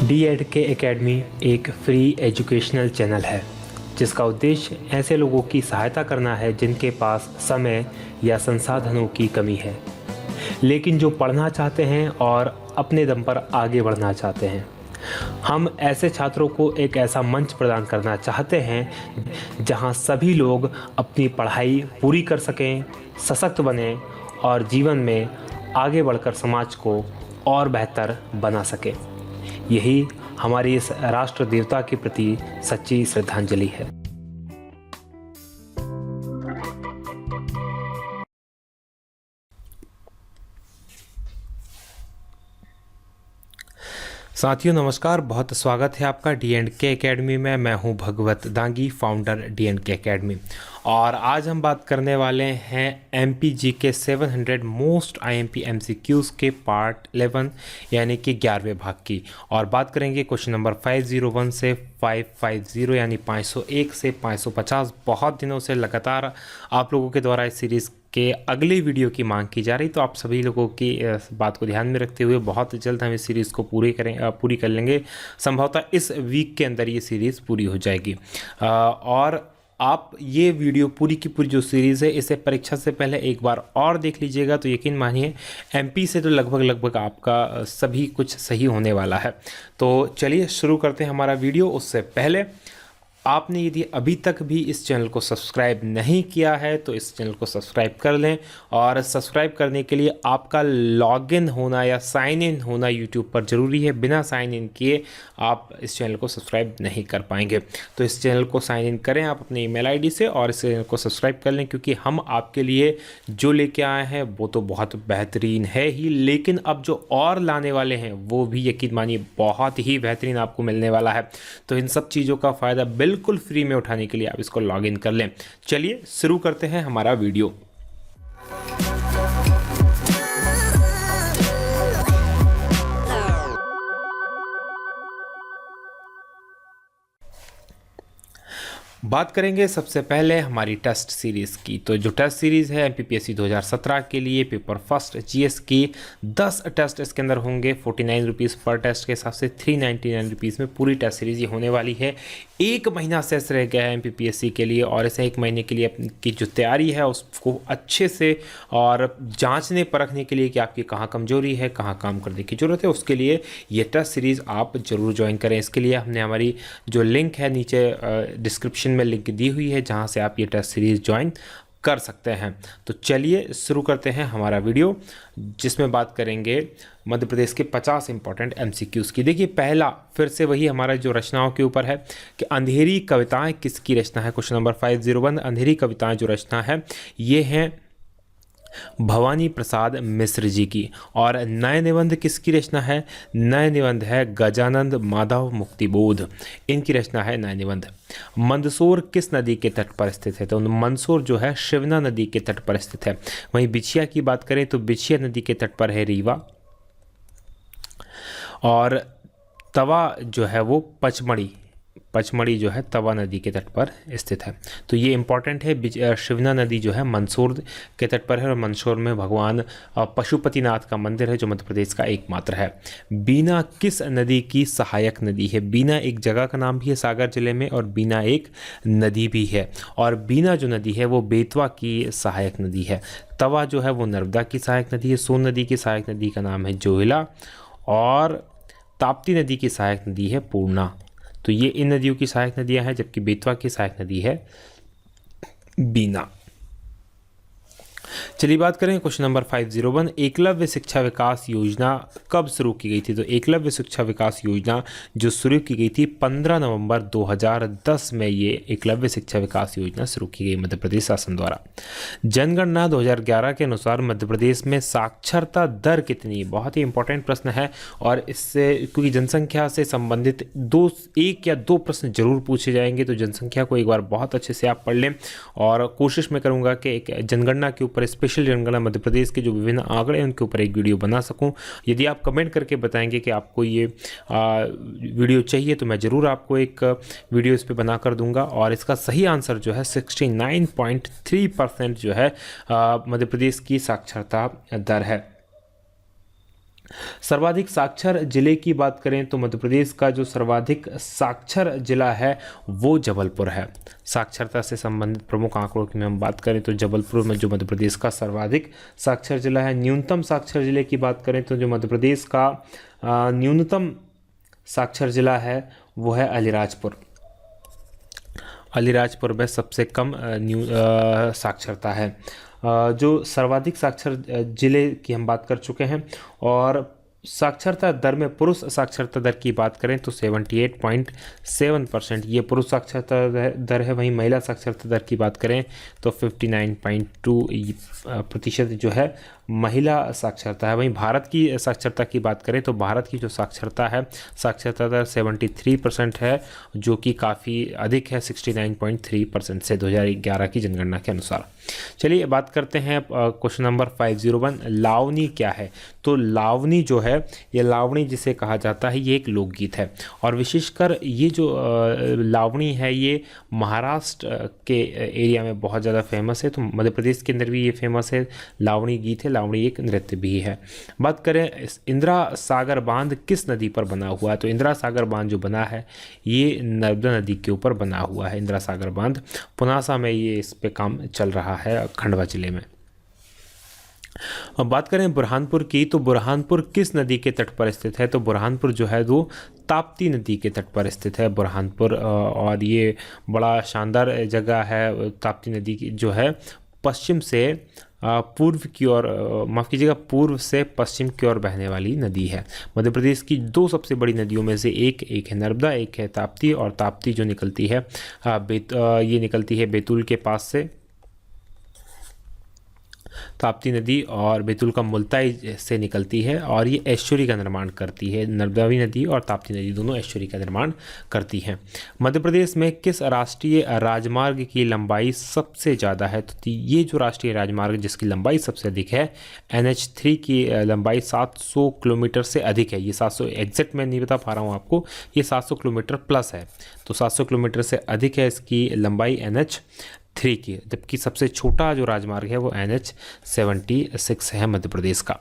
डी.एड के एकेडमी एक free educational channel है जिसका उद्देश्य ऐसे लोगों की सहायता करना है जिनके पास समय या संसाधनों की कमी है, लेकिन जो पढ़ना चाहते हैं और अपने दम पर आगे बढ़ना चाहते हैं। हम ऐसे छात्रों को एक ऐसा मंच प्रदान करना चाहते हैं जहां सभी लोग अपनी पढ़ाई पूरी कर सकें, सशक्त बनें और जीवन में आगे बढ़कर समाज को और बेहतर बना सकें। यही हमारी इस राष्ट्र देवता के प्रति सच्ची श्रद्धांजलि है। साथियों नमस्कार, बहुत स्वागत है आपका डी.एड.के एकेडमी में। मैं हूं भगवत दांगी, फाउंडर डी.एड.के एकेडमी। और आज हम बात करने वाले हैं एमपीजी के 700 मोस्ट आईएमपी एमसीक्यूज़ के पार्ट 11 यानी कि 11वें भाग की। और बात करेंगे क्वेश्चन नंबर 501 से 550 यानी 501 से 550। बहुत दिनों से लगातार आप लोगों के द्वारा इस सीरीज़ के अगले वीडियो की मांग की जा रही, तो आप सभी लोगों की बात को ध्यान में रखते हुए बहुत जल्द हम इस सीरीज़ को पूरी कर लेंगे। संभवतः इस वीक के अंदर ये सीरीज़ पूरी हो जाएगी। और आप ये वीडियो पूरी की पूरी जो सीरीज़ है इसे परीक्षा से पहले एक बार और देख लीजिएगा, तो यकीन मानिए एमपी से तो लगभग आपका सभी कुछ सही होने वाला है। तो चलिए शुरू करते हैं हमारा वीडियो। उससे पहले आपने यदि अभी तक भी इस चैनल को सब्सक्राइब नहीं किया है तो इस चैनल को सब्सक्राइब कर लें। और सब्सक्राइब करने के लिए आपका लॉगिन होना या साइन इन होना यूट्यूब पर ज़रूरी है। बिना साइन इन किए आप इस चैनल को सब्सक्राइब नहीं कर पाएंगे। तो इस चैनल को साइन इन करें आप अपने ईमेल आईडी से और इस चैनल को सब्सक्राइब कर लें, क्योंकि हम आपके लिए जो लेके आए हैं वो तो बहुत बेहतरीन है ही, लेकिन अब जो और लाने वाले हैं वो भी यकीन मानिए बहुत ही बेहतरीन आपको मिलने वाला है। तो इन सब चीज़ों का फ़ायदा बिल्कुल फ्री में उठाने के लिए आप इसको लॉगिन कर लें। चलिए शुरू करते हैं हमारा वीडियो। बात करेंगे सबसे पहले हमारी टेस्ट सीरीज़ की। तो जो टेस्ट सीरीज़ है एमपीपीएससी 2017 के लिए पेपर फर्स्ट जीएस की 10 टेस्ट इसके अंदर होंगे। 49 रुपीज़ पर टेस्ट के हिसाब से 399 रुपीज़ में पूरी टेस्ट सीरीज़ ये होने वाली है। एक महीना शेष रह गया है एमपीपीएससी के लिए, और इसे एक महीने के लिए की जो तैयारी है उसको अच्छे से और जांचने परखने के लिए कि आपकी कहाँ कमजोरी है, कहाँ काम करने की ज़रूरत है, उसके लिए ये टेस्ट सीरीज़ आप ज़रूर ज्वाइन करें। इसके लिए हमने हमारी जो लिंक है नीचे डिस्क्रिप्शन में लिंक दी हुई है जहां से आप ये टेस्ट सीरीज़ ज्वाइन कर सकते हैं। तो चलिए शुरू करते हैं हमारा वीडियो, जिसमें बात करेंगे मध्य प्रदेश के 50 इंपॉर्टेंट एमसीक्यूज़ की। देखिए पहला फिर से वही हमारा जो रचनाओं के ऊपर है कि अंधेरी कविताएं किसकी रचना है। क्वेश्चन नंबर 501 अंधेरी कविताएं जो रचना है ये हैं भवानी प्रसाद मिश्र जी की। और नए निबंध किसकी रचना है? नए निबंध है गजानंद माधव मुक्तिबोध, इनकी रचना है नए निबंध। मंदसौर किस नदी के तट पर स्थित है? तो मंदसौर जो है शिवना नदी के तट पर स्थित है। वहीं बिछिया की बात करें तो बिछिया नदी के तट पर है रीवा। और तवा जो है वो पचमढ़ी जो है तवा नदी के तट पर स्थित है। तो ये इंपॉर्टेंट है। शिवना नदी जो है मंदसौर के तट पर है, और मंदसौर में भगवान पशुपतिनाथ का मंदिर है जो मध्य प्रदेश का एकमात्र है। बीना किस नदी की सहायक नदी है? बीना एक जगह का नाम भी है सागर जिले में, और बीना एक नदी भी है। और बीना जो नदी है वो बेतवा की सहायक नदी है। तवा जो है वो नर्मदा की सहायक नदी है। सोन नदी की सहायक नदी का नाम है जोहिला, और ताप्ती नदी की सहायक नदी है पूर्णा। तो ये इन नदियों की सहायक नदियां हैं, जबकि बेतवा की सहायक नदी है बीना। चलिए बात करें क्वेश्चन नंबर 501 एकलव्य शिक्षा विकास योजना कब शुरू की गई थी? तो एकलव्य शिक्षा विकास योजना जो शुरू की गई थी 15 नवंबर 2010 में ये एकलव्य शिक्षा विकास योजना शुरू की गई मध्य प्रदेश शासन द्वारा। जनगणना 2011 के अनुसार मध्य प्रदेश में साक्षरता दर कितनी? बहुत ही इंपॉर्टेंट प्रश्न है, और इससे क्योंकि जनसंख्या से संबंधित एक या दो प्रश्न जरूर पूछे जाएंगे, तो जनसंख्या को एक बार बहुत अच्छे से आप पढ़ लें। और कोशिश मैं करूँगा कि एक जनगणना के ऊपर स्पेशल जनगणना मध्य प्रदेश के जो विभिन्न आंकड़े हैं उनके ऊपर एक वीडियो बना सकूं। यदि आप कमेंट करके बताएंगे कि आपको ये वीडियो चाहिए तो मैं ज़रूर आपको एक वीडियो इस पे बना कर दूंगा। और इसका सही आंसर जो है 69.3% जो है मध्य प्रदेश की साक्षरता दर है। सर्वाधिक साक्षर जिले की बात करें तो मध्य प्रदेश का जो सर्वाधिक साक्षर जिला है वो जबलपुर है। साक्षरता से संबंधित प्रमुख आंकड़ों की हम बात करें तो जबलपुर में जो मध्य प्रदेश का सर्वाधिक साक्षर जिला है। न्यूनतम साक्षर जिले की बात करें तो जो मध्य प्रदेश का न्यूनतम साक्षर जिला है वो है अलीराजपुर। अलीराजपुर में सबसे कम साक्षरता है। जो सर्वाधिक साक्षर जिले की हम बात कर चुके हैं। और साक्षरता दर में पुरुष साक्षरता दर की बात करें तो 78.7% ये पुरुष साक्षरता दर है। वहीं महिला साक्षरता दर की बात करें तो 59.2% जो है महिला साक्षरता है। वहीं भारत की साक्षरता की बात करें तो भारत की जो साक्षरता है, साक्षरता दर 73% है, जो कि काफ़ी अधिक है 69.3% से 2011 की जनगणना के अनुसार। चलिए बात करते हैं क्वेश्चन नंबर 501, लावनी क्या है। तो लावनी जो है, ये लावनी जिसे कहा जाता है, ये एक लोकगीत है। और विशेषकर ये जो लावनी है ये महाराष्ट्र के एरिया में बहुत ज़्यादा फेमस है। तो मध्य प्रदेश के अंदर भी ये फेमस है, लावनी गीत है, लावनी एक नृत्य भी है। बात करें इंदिरा सागर बांध किस नदी पर बना हुआ है। तो इंदिरा सागर बांध जो बना है ये नर्मदा नदी के ऊपर बना हुआ है। इंदिरा सागर बांध पुनासा में ये इस पे काम चल रहा है, खंडवा जिले में। अब बात करें बुरहानपुर की, तो बुरहानपुर किस नदी के तट पर स्थित है। तो बुरहानपुर जो है वो ताप्ती नदी के तट पर स्थित है बुरहानपुर। और ये बड़ा शानदार जगह है। ताप्ती नदी की जो है पश्चिम से पूर्व की ओर, माफ़ कीजिएगा, पूर्व से पश्चिम की ओर बहने वाली नदी है। मध्य प्रदेश की दो सबसे बड़ी नदियों में से एक है नर्मदा, एक है ताप्ती। और ताप्ती जो निकलती है ये निकलती है बैतूल के पास से, ताप्ती नदी, और बैतूल का मुल्ताई से निकलती है। और ये एस्चुरी का निर्माण करती है। नर्मदावी नदी और ताप्ती नदी दोनों एस्चुरी का निर्माण करती हैं। मध्य प्रदेश में किस राष्ट्रीय राजमार्ग की लंबाई सबसे ज़्यादा है। तो ये जो राष्ट्रीय राजमार्ग जिसकी लंबाई सबसे अधिक है, NH3 की लंबाई 700 किलोमीटर से अधिक है। ये 700 एग्जैक्ट मैं नहीं बता पा रहा हूँ आपको, ये 700 किलोमीटर प्लस है। तो 700 किलोमीटर से अधिक है इसकी लंबाई NH3 की। जबकि सबसे छोटा जो राजमार्ग है वो NH76 है मध्य प्रदेश का।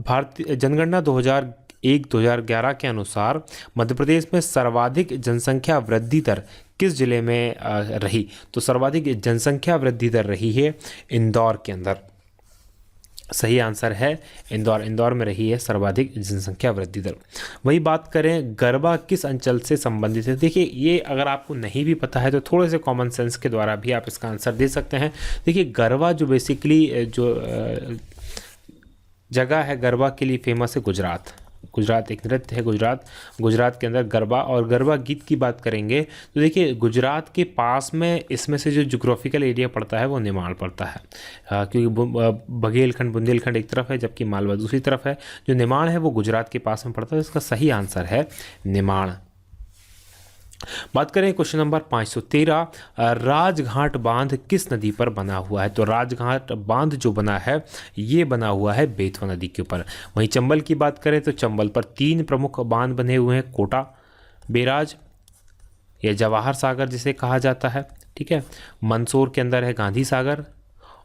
भारतीय जनगणना 2001-2011 के अनुसार मध्य प्रदेश में सर्वाधिक जनसंख्या वृद्धि दर किस जिले में रही। तो सर्वाधिक जनसंख्या वृद्धि दर रही है इंदौर के अंदर। सही आंसर है इंदौर। इंदौर में रही है सर्वाधिक जनसंख्या वृद्धि दर। वही बात करें गरबा किस अंचल से संबंधित है। देखिए ये अगर आपको नहीं भी पता है तो थोड़े से कॉमन सेंस के द्वारा भी आप इसका आंसर दे सकते हैं। देखिए गरबा जो बेसिकली जो जगह है गरबा के लिए फेमस है गुजरात। गुजरात एक नृत्य है, गुजरात के अंदर गरबा। और गरबा गीत की बात करेंगे तो देखिए गुजरात के पास में इसमें से जो ज्योग्राफिकल एरिया पड़ता है वो निमाड़ पड़ता है। क्योंकि बघेलखंड बुंदेलखंड एक तरफ है जबकि मालवा दूसरी तरफ है। जो निमाड़ है वो गुजरात के पास में पड़ता है। इसका सही आंसर है निमाड़। बात करें क्वेश्चन नंबर 513, राजघाट बांध किस नदी पर बना हुआ है। तो राजघाट बांध जो बना है ये बना हुआ है बेतवा नदी के ऊपर। वहीं चंबल की बात करें तो चंबल पर 3 प्रमुख बांध बने हुए हैं, कोटा, बेराज या जवाहर सागर जिसे कहा जाता है, ठीक है। मंदसौर के अंदर है गांधी सागर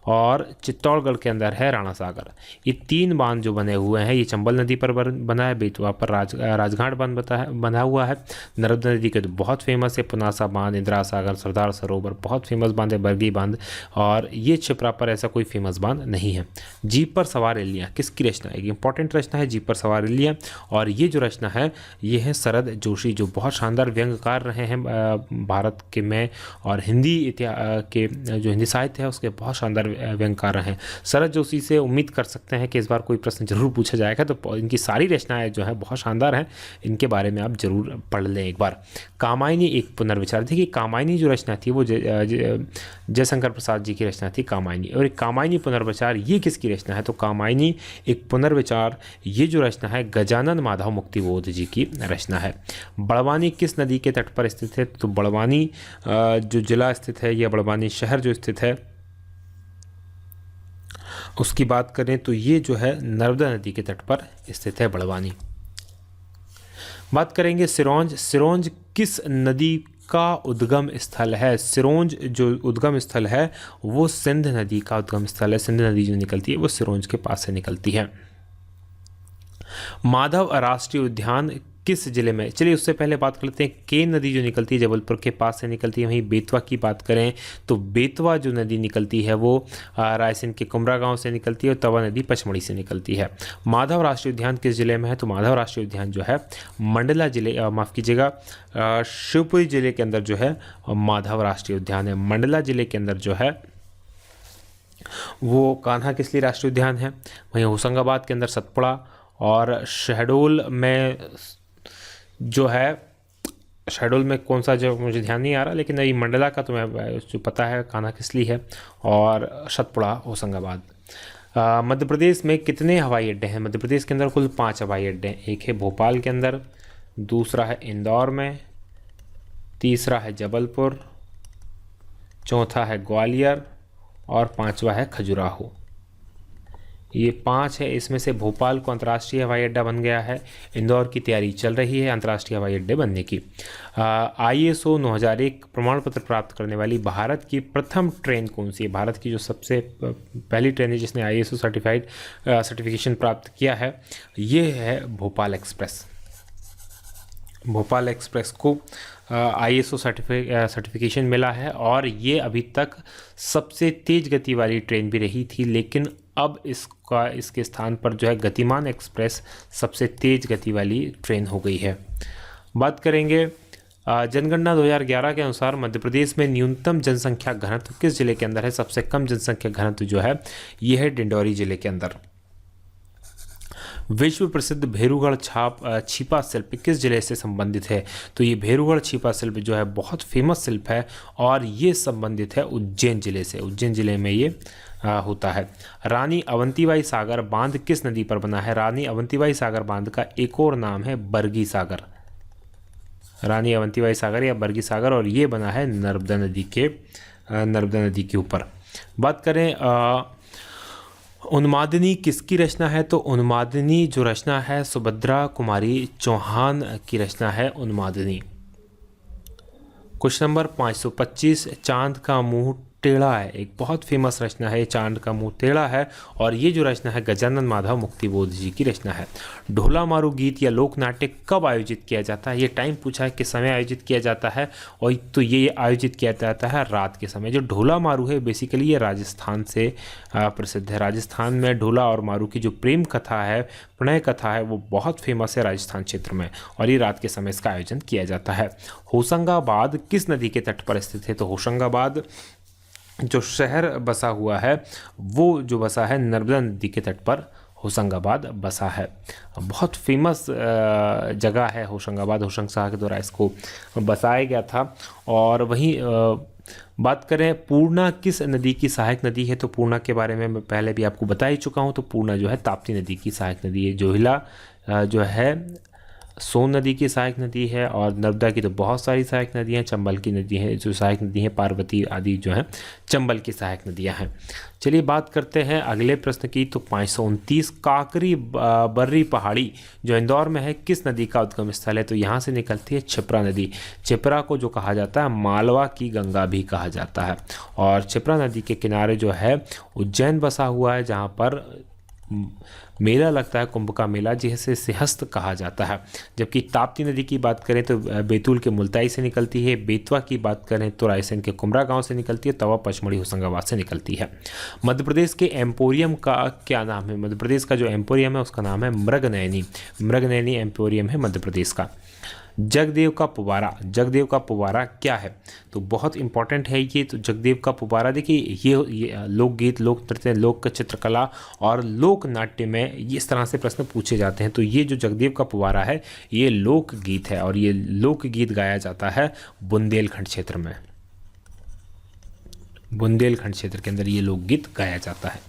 और चित्तौड़गढ़ के अंदर है राणा सागर। ये 3 बांध जो बने हुए हैं ये चंबल नदी पर बना है, बेतवा पर राजघाट बांध बना हुआ है। नर्मदा नदी के तो बहुत फेमस है, पुनासा बांध, इंदिरा सागर, सरदार सरोवर बहुत फेमस बांध है, बरगी बांध। और ये क्षिप्रा पर ऐसा कोई फेमस बांध नहीं है। जीप पर सवार एलियाँ किसकी रचना है। एक इंपॉर्टेंट रचना है जीप पर सवार एलियाँ। और ये जो रचना है ये है शरद जोशी, जो बहुत शानदार व्यंग्यकार रहे हैं भारत के में। और हिंदी के जो हिंदी साहित्य है उसके बहुत शानदार व्यंग्यकार हैं। शरद जोशी से उम्मीद कर सकते हैं कि इस बार कोई प्रश्न जरूर पूछा जाएगा। तो इनकी सारी रचनाएं जो है बहुत शानदार हैं, इनके बारे में आप जरूर पढ़ लें एक बार। कामायनी एक पुनर्विचार। देखिए कामायनी जो रचना थी वो जयशंकर प्रसाद जी की रचना थी कामायनी। और एक कामायनी पुनर्विचार ये किसकी रचना है। तो कामायनी एक पुनर्विचार ये जो रचना है गजानन माधव मुक्तिबोध जी की रचना है। बड़वानी किस नदी के तट पर स्थित है। तो बड़वानी जो जिला स्थित है या बड़वानी शहर जो स्थित है उसकी बात करें तो ये जो है नर्मदा नदी के तट पर स्थित है बड़वानी। बात करेंगे सिरोंज। सिरोंज किस नदी का उद्गम स्थल है। सिरोंज जो उद्गम स्थल है वो सिंध नदी का उद्गम स्थल है। सिंध नदी जो निकलती है वो सिरोंज के पास से निकलती है। माधव राष्ट्रीय उद्यान किस जिले में? चलिए उससे पहले बात करते हैं केन नदी जो निकलती है जबलपुर के पास से निकलती है। वहीं बेतवा की बात करें तो बेतवा जो नदी निकलती है वो रायसेन के कुमरा गांव से निकलती है और तवा नदी पचमढ़ी से निकलती है। माधव राष्ट्रीय उद्यान किस जिले में है? तो माधव राष्ट्रीय उद्यान जो है मंडला जिले, माफ़ कीजिएगा, शिवपुरी जिले के अंदर जो है माधव राष्ट्रीय उद्यान है। मंडला जिले के अंदर जो है वो कान्हा किसली राष्ट्रीय उद्यान है। वहीं होशंगाबाद के अंदर सतपुड़ा और शहडोल में जो है, शहडोल में कौन सा जो मुझे ध्यान नहीं आ रहा, लेकिन ये मंडला का तो मैं जो पता है कान्हा किसली है, और सतपुड़ा होशंगाबाद। मध्य प्रदेश में कितने हवाई अड्डे हैं? मध्य प्रदेश के अंदर कुल 5 हवाई अड्डे हैं। एक है भोपाल के अंदर, दूसरा है इंदौर में, तीसरा है जबलपुर, चौथा है ग्वालियर और 5वां है खजुराहो। ये 5 है, इसमें से भोपाल को अंतर्राष्ट्रीय हवाई अड्डा बन गया है। इंदौर की तैयारी चल रही है अंतर्राष्ट्रीय हवाई अड्डे बनने की। ISO 9001 प्रमाण पत्र प्राप्त करने वाली भारत की प्रथम ट्रेन कौन सी है? भारत की जो सबसे पहली ट्रेन है जिसने ISO सर्टिफिकेशन प्राप्त किया है ये है भोपाल एक्सप्रेस। भोपाल एक्सप्रेस को ISO सर्टिफिकेशन मिला है और ये अभी तक सबसे तेज़ गति वाली ट्रेन भी रही थी, लेकिन अब इसके स्थान पर जो है गतिमान एक्सप्रेस सबसे तेज़ गति वाली ट्रेन हो गई है। बात करेंगे जनगणना 2011 के अनुसार मध्य प्रदेश में न्यूनतम जनसंख्या घनत्व किस जिले के अंदर है? सबसे कम जनसंख्या घनत्व जो है ये है डिंडौरी जिले के अंदर। विश्व प्रसिद्ध भेरूगढ़ छिपा शिल्प किस जिले से संबंधित है? तो ये भेरूगढ़ छिपा शिल्प जो है बहुत फेमस शिल्प है और ये संबंधित है उज्जैन जिले से। उज्जैन जिले में ये होता है। रानी अवंतीबाई सागर बांध किस नदी पर बना है? रानी अवंतीबाई सागर बांध का एक और नाम है बरगी सागर। रानी अवंतीबाई सागर या बरगी सागर, और ये बना है नर्मदा नदी के ऊपर। बात करें उन्मादिनी किसकी रचना है? तो उन्मादिनी जो रचना है सुभद्रा कुमारी चौहान की रचना है उन्मादिनी। क्वेश्चन नंबर 525, चांद का मुंह टेढ़ा है, एक बहुत फेमस रचना है। चांद का मुंह टेढ़ा है और ये जो रचना है गजानन माधव मुक्तिबोध जी की रचना है। ढोला मारू गीत या लोक नाट्य कब आयोजित किया जाता है? ये टाइम पूछा है, किस समय आयोजित किया जाता है, और तो ये आयोजित किया जाता है रात के समय। जो ढोला मारू है बेसिकली ये राजस्थान से प्रसिद्ध है। राजस्थान में ढोला और मारू की जो प्रेम कथा है, प्रणय कथा है, वो बहुत फेमस है राजस्थान क्षेत्र में, और ये रात के समय इसका आयोजन किया जाता है। होशंगाबाद किस नदी के तट पर स्थित है? तो होशंगाबाद जो शहर बसा हुआ है वो जो बसा है नर्मदा नदी के तट पर होशंगाबाद बसा है। बहुत फेमस जगह है होशंगाबाद। होशंग शाह के द्वारा इसको बसाया गया था। और वहीं बात करें पूर्णा किस नदी की सहायक नदी है? तो पूर्णा के बारे में मैं पहले भी आपको बता ही चुका हूँ। तो पूर्णा जो है ताप्ती नदी की सहायक नदी है। जोहिला जो है सोन नदी की सहायक नदी है, और नर्मदा की तो बहुत सारी सहायक नदियाँ, चंबल की नदी है जो सहायक नदी है, पार्वती आदि जो है चंबल की सहायक नदियाँ हैं। चलिए बात करते हैं अगले प्रश्न की। तो 529, काकरी बर्री पहाड़ी जो इंदौर में है किस नदी का उद्गम स्थल है? तो यहाँ से निकलती है क्षिप्रा नदी। क्षिप्रा को जो कहा जाता है मालवा की गंगा भी कहा जाता है, और क्षिप्रा नदी के किनारे जो है उज्जैन बसा हुआ है, जहाँ पर मेला लगता है कुंभ का मेला, जिसे सिंहस्थ कहा जाता है। जबकि ताप्ती नदी की बात करें तो बैतूल के मुल्ताई से निकलती है। बेतवा की बात करें तो रायसेन के कुमरा गांव से निकलती है। तवा पचमढ़ी होशंगाबाद से निकलती है। मध्य प्रदेश के एम्पोरियम का क्या नाम है? मध्य प्रदेश का जो एम्पोरियम है उसका नाम है मृगनयनी। मृगनयनी एम्पोरियम है मध्य प्रदेश का। जगदेव का पुबारा, जगदेव का पुबारा क्या है? तो बहुत इंपॉर्टेंट है ये। तो जगदेव का पुबारा देखिए ये लोकगीत, लोक नृत्य, लोक चित्रकला और लोक नाट्य में इस तरह से प्रश्न पूछे जाते हैं। तो ये जो जगदेव का पुबारा है ये लोकगीत है, और ये लोकगीत गाया जाता है बुंदेलखंड क्षेत्र में। बुंदेलखंड क्षेत्र के अंदर ये लोकगीत गाया जाता है।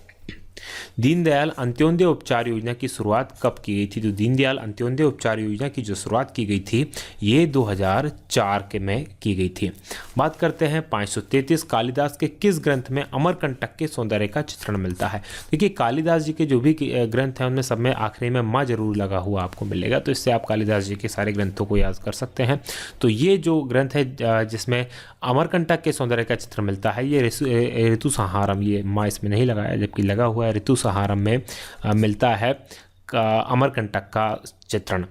दीनदयाल अंत्योदय उपचार योजना की शुरुआत कब की गई थी? तो दीनदयाल अंत्योदय उपचार योजना की जो शुरुआत की गई थी ये 2004 के में की गई थी। बात करते हैं 533, कालिदास के किस ग्रंथ में अमरकंटक के सौंदर्य का चित्रण मिलता है? देखिए कालिदास जी के जो भी ग्रंथ हैं उनमें सब में आखिरी में माँ जरूर लगा हुआ आपको मिलेगा, तो इससे आप कालिदास जी के सारे ग्रंथों को याद कर सकते हैं। तो ये जो ग्रंथ है जिसमें अमरकंटक के सौंदर्य का चित्र मिलता है ये ऋतु संहारम, ये माँ इसमें नहीं लगाया जबकि लगा हुआ है, ऋतु संहारम में मिलता है। अमरकंटक का चित्रण।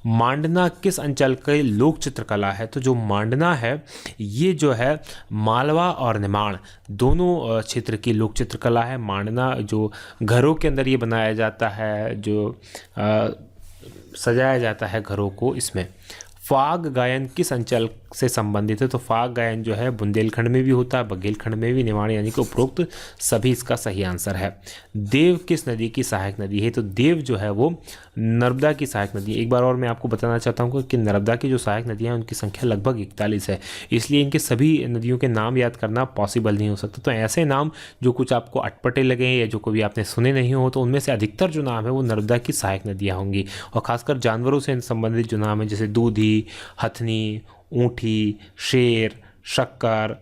मांडना किस अंचल की लोक चित्रकला है? तो जो मांडना है ये जो है मालवा और निमाड़ दोनों क्षेत्र की लोक चित्रकला है। मांडना जो घरों के अंदर ये बनाया जाता है, जो सजाया जाता है घरों को, इसमें। फाग गायन किस अंचल से संबंधित है? तो फाग गायन जो है बुंदेलखंड में भी होता है, बघेलखंड में भी, निमाड़ यानी कि उपरोक्त सभी इसका सही आंसर है। देव किस नदी की सहायक नदी है? तो देव जो है वो नर्मदा की सहायक नदी है। एक बार और मैं आपको बताना चाहता हूँ कि नर्मदा की जो सहायक नदियाँ हैं उनकी संख्या लगभग 41 है, इसलिए इनके सभी नदियों के नाम याद करना पॉसिबल नहीं हो सकता। तो ऐसे नाम जो कुछ आपको अटपटे लगे या जो कभी आपने सुने नहीं हो, तो उनमें से अधिकतर जो नाम है वो नर्मदा की सहायक नदियाँ होंगी। और खासकर जानवरों से संबंधित जो नाम है, जैसे दूधी, हथनी, ऊँटी, शेर, शक्कर,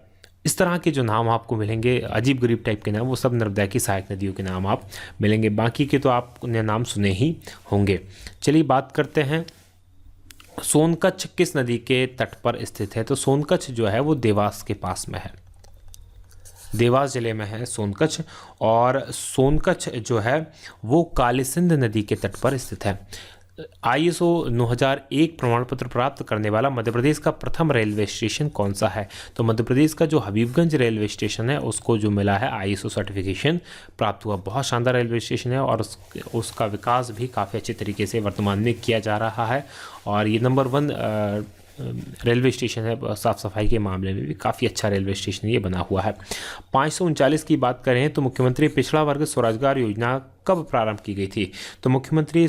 इस तरह के जो नाम आपको मिलेंगे, अजीब गरीब टाइप के नाम, वो सब नर्मदा की सहायक नदियों के नाम आप मिलेंगे। बाकी के तो आपने नाम सुने ही होंगे। चलिए बात करते हैं, सोनकच्छ किस नदी के तट पर स्थित है? तो सोनकच्छ जो है वो देवास के पास में है, देवास जिले में है सोनकच्छ। और सोनकच्छ जो है वो कालीसिंध नदी के तट पर स्थित है। ISO 9001 प्रमाण पत्र प्राप्त करने वाला मध्य प्रदेश का प्रथम रेलवे स्टेशन कौन सा है? तो मध्य प्रदेश का जो हबीबगंज रेलवे स्टेशन है उसको जो मिला है ISO सर्टिफिकेशन प्राप्त हुआ। बहुत शानदार रेलवे स्टेशन है और उसका विकास भी काफ़ी अच्छे तरीके से वर्तमान में किया जा रहा है। और ये नंबर 1 रेलवे स्टेशन है, साफ़ सफाई के मामले में भी काफ़ी अच्छा रेलवे स्टेशन ये बना हुआ है। 539 की बात करें तो मुख्यमंत्री पिछड़ा वर्ग स्वरोजगार योजना कब प्रारंभ की गई थी? तो मुख्यमंत्री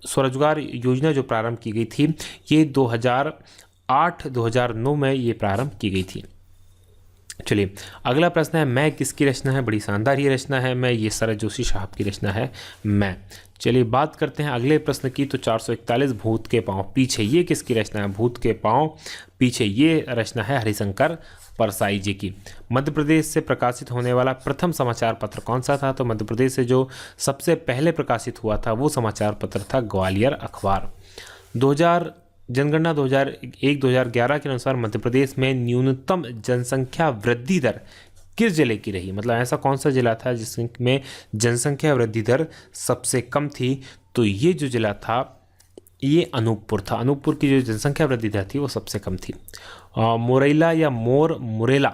स्वरोजगार योजना जो प्रारंभ की गई थी ये 2008-2009 में ये प्रारंभ की गई थी। चलिए अगला प्रश्न है, मैं किसकी रचना है? बड़ी शानदार ये रचना है, मैं ये शरद जोशी साहब की रचना है, मैं। चलिए बात करते हैं अगले प्रश्न की। तो 441 भूत के पांव पीछे, ये किसकी रचना है? भूत के पांव पीछे, ये रचना है हरिशंकर परसाई जी की। मध्य प्रदेश से प्रकाशित होने वाला प्रथम समाचार पत्र कौन सा था? तो मध्य प्रदेश से जो सबसे पहले प्रकाशित हुआ था वो समाचार पत्र था ग्वालियर अखबार। जनगणना 2001-2011 के अनुसार मध्य प्रदेश में न्यूनतम जनसंख्या वृद्धि दर किस जिले की रही? मतलब ऐसा कौन सा जिला था जिसमें जनसंख्या वृद्धि दर सबसे कम थी? तो ये जो जिला था ये अनूपपुर था। अनूपपुर की जो जनसंख्या वृद्धि दर थी वो सबसे कम थी। मोरैला या मोर मुरेला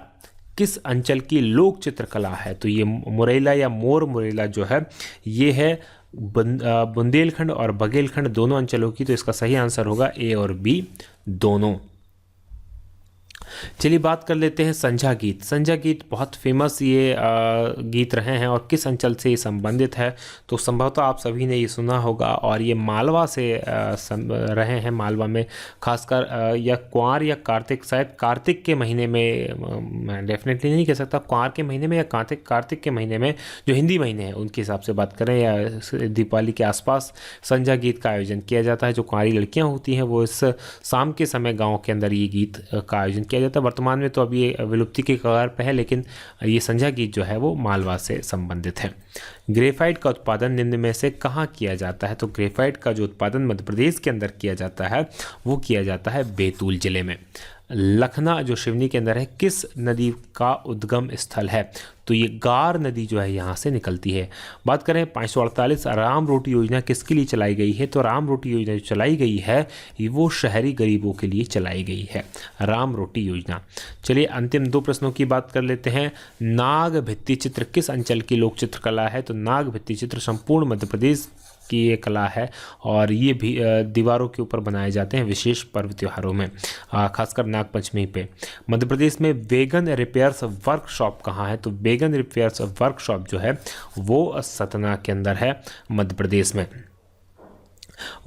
किस अंचल की लोक चित्रकला है? तो ये मुरैला या मोर मुरेला जो है ये है बुंदेलखंड और बघेलखंड दोनों अंचलों की। तो इसका सही आंसर होगा A और B दोनों। चलिए बात कर लेते हैं संझा गीत। संझा गीत बहुत फेमस ये गीत रहे हैं और किस अंचल से ये संबंधित है? तो संभवतः आप सभी ने ये सुना होगा और ये मालवा से रहे हैं। मालवा में खासकर या कुंवार या कार्तिक, शायद कार्तिक के महीने में, मैं डेफिनेटली नहीं कह सकता कुंवार के महीने में या कार्तिक के महीने में, जो हिंदी महीने हैं उनके हिसाब से बात करें, या दीपावली के आसपास संझा गीत का आयोजन किया जाता है। जो कुंवारी लड़कियाँ होती हैं वो इस शाम के समय गाँव के अंदर ये गीत का आयोजन किया जाता है। वर्तमान में तो अभी ये विलुप्ति के कगार पर है, लेकिन ये संझा गीत जो है वो मालवा से संबंधित है। ग्रेफाइट का उत्पादन निम्न में से कहाँ किया जाता है? तो ग्रेफाइट का जो उत्पादन मध्य प्रदेश के अंदर किया जाता है वो किया जाता है बैतूल जिले में। लखना जो सिवनी के अंदर है किस नदी का उद्गम स्थल है? तो ये गार नदी जो है यहाँ से निकलती है। बात करें 548 राम रोटी योजना किसके लिए चलाई गई है? तो राम रोटी योजना जो चलाई गई है वो शहरी गरीबों के लिए चलाई गई है, राम रोटी योजना। चलिए अंतिम 2 प्रश्नों की बात कर लेते हैं। नाग भित्ति चित्र किस अंचल की लोक चित्रकला है? तो नाग भित्ति चित्र संपूर्ण मध्य प्रदेश की ये कला है और ये भी दीवारों के ऊपर बनाए जाते हैं विशेष पर्व त्योहारों में, खासकर नागपंचमी पे। मध्य प्रदेश में वेगन रिपेयर्स वर्कशॉप कहाँ है? तो वेगन रिपेयर्स वर्कशॉप जो है वो सतना के अंदर है मध्य प्रदेश में।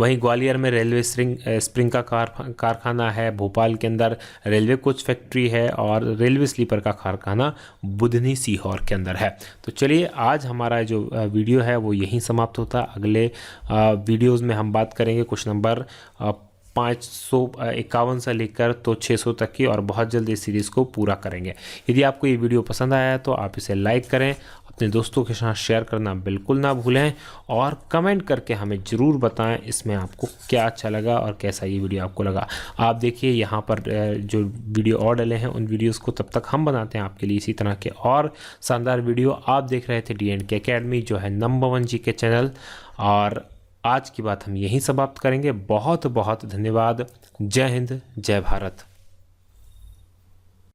वहीं ग्वालियर में रेलवे स्प्रिंग का कारखाना है, भोपाल के अंदर रेलवे कोच फैक्ट्री है और रेलवे स्लीपर का कारखाना बुधनी सीहोर के अंदर है। तो चलिए आज हमारा जो वीडियो है वो यहीं समाप्त होता है। अगले वीडियोज़ में हम बात करेंगे क्वेश्चन नंबर 551 से लेकर तो 600 तक की, और बहुत जल्द इस सीरीज़ को पूरा करेंगे। यदि आपको ये वीडियो पसंद आया है तो आप इसे लाइक करें अपने दोस्तों के साथ शेयर करना बिल्कुल ना भूलें और कमेंट करके हमें ज़रूर बताएं इसमें आपको क्या अच्छा लगा और कैसा ये वीडियो आपको लगा। आप देखिए यहाँ पर जो वीडियो और डले हैं उन वीडियोस को तब तक हम बनाते हैं आपके लिए इसी तरह के और शानदार वीडियो। आप देख रहे थे D&K अकेडमी, जो है नंबर 1 GK चैनल, और आज की बात हम यहीं समाप्त करेंगे। बहुत बहुत धन्यवाद। जय हिंद, जय भारत।